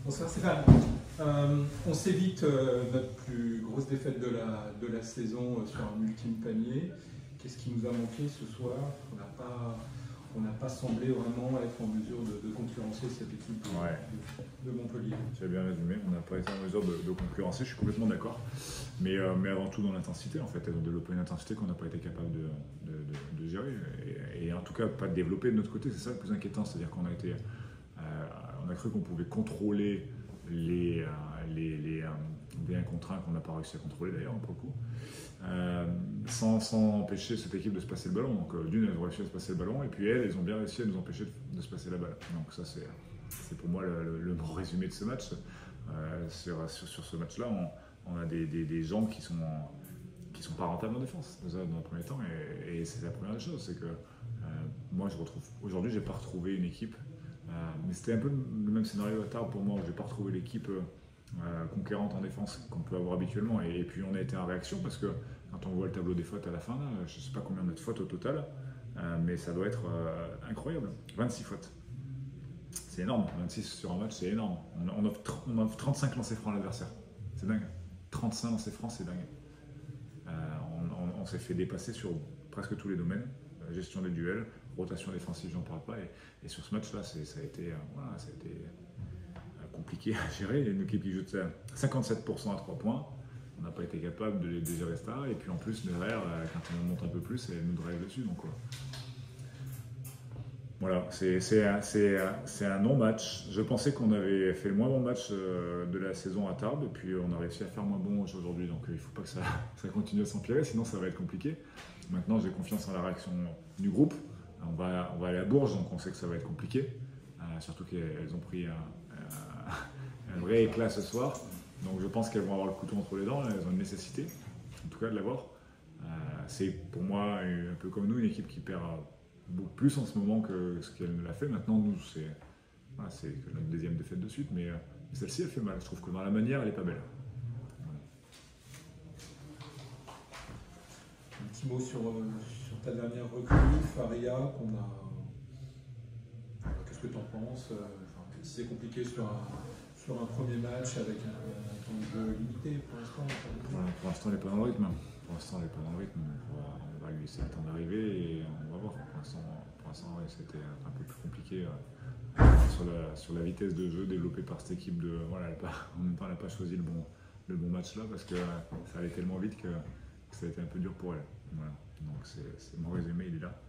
Bonsoir Stéphane. On s'évite notre plus grosse défaite de la saison sur un ultime panier. Qu'est-ce qui nous a manqué ce soir? On n'a pas semblé vraiment être en mesure de concurrencer cette équipe de Montpellier. Tu as bien résumé, on n'a pas été en mesure de concurrencer, je suis complètement d'accord. Mais avant tout dans l'intensité, en fait, elles ont développé une intensité qu'on n'a pas été capable de gérer. Et en tout cas, pas de développer de notre côté, c'est ça le plus inquiétant. C'est-à-dire qu'on a été, on a cru qu'on pouvait contrôler les 1 contre 1 qu'on n'a pas réussi à contrôler d'ailleurs, pour le coup. Sans empêcher cette équipe de se passer le ballon. Donc d'une, elles ont réussi à se passer le ballon, et puis elles ont bien réussi à nous empêcher de se passer la balle. Donc ça, c'est pour moi le bon résumé de ce match. Sur ce match-là, on a des gens qui sont pas rentables en défense, déjà dans le premier temps, et c'est la première des choses, c'est que moi aujourd'hui j'ai pas retrouvé une équipe, mais c'était un peu le même scénario à Tarbes pour moi, où j'ai pas retrouvé l'équipe conquérante en défense qu'on peut avoir habituellement, et puis on a été en réaction parce que quand on voit le tableau des fautes à la fin, là, je sais pas combien on a de fautes au total, mais ça doit être incroyable, 26 fautes. C'est énorme, 26 sur un match, c'est énorme. On offre 35 lancers francs à l'adversaire, c'est dingue. 35 lancers francs, c'est dingue. On s'est fait dépasser sur presque tous les domaines, gestion des duels, rotation défensive, j'en parle pas, et sur ce match-là, ça a été compliqué à gérer. Une équipe qui joue 57% à 3 points, on n'a pas été capable de gérer ça, et puis en plus derrière, quand on monte un peu plus, elle nous drive dessus. Donc, voilà, c'est un non-match. Je pensais qu'on avait fait le moins bon match de la saison à Tarbes, et puis on a réussi à faire moins bon aujourd'hui. Donc il ne faut pas que ça continue à s'empirer, sinon ça va être compliqué. Maintenant, j'ai confiance en la réaction du groupe. On va aller à Bourges, donc on sait que ça va être compliqué. Surtout qu'elles ont pris un vrai éclat ce soir. Donc je pense qu'elles vont avoir le couteau entre les dents. Elles ont une nécessité, en tout cas, de l'avoir. C'est pour moi un peu comme nous, une équipe qui perd beaucoup plus en ce moment que ce qu'elle ne l'a fait. Maintenant, nous, c'est notre deuxième défaite de suite, mais celle-ci, elle fait mal. Je trouve que dans la manière, elle n'est pas belle. Voilà. Un petit mot sur ta dernière recrue, Faria, qu'est-ce que tu en penses? C'est compliqué sur un premier match avec un temps de jeu limité pour l'instant. Pour l'instant, elle n'est pas dans le rythme. On va lui laisser le temps d'arriver et on va voir. Pour l'instant, c'était un peu plus compliqué sur la vitesse de jeu développée par cette équipe. En même temps, elle n'a pas choisi le bon match là, parce que ça allait tellement vite que ça a été un peu dur pour elle. Voilà. Donc c'est mon résumé, il est là.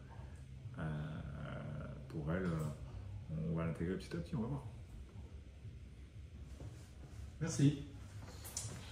Pour elle, on va l'intégrer petit à petit, on va voir. Merci.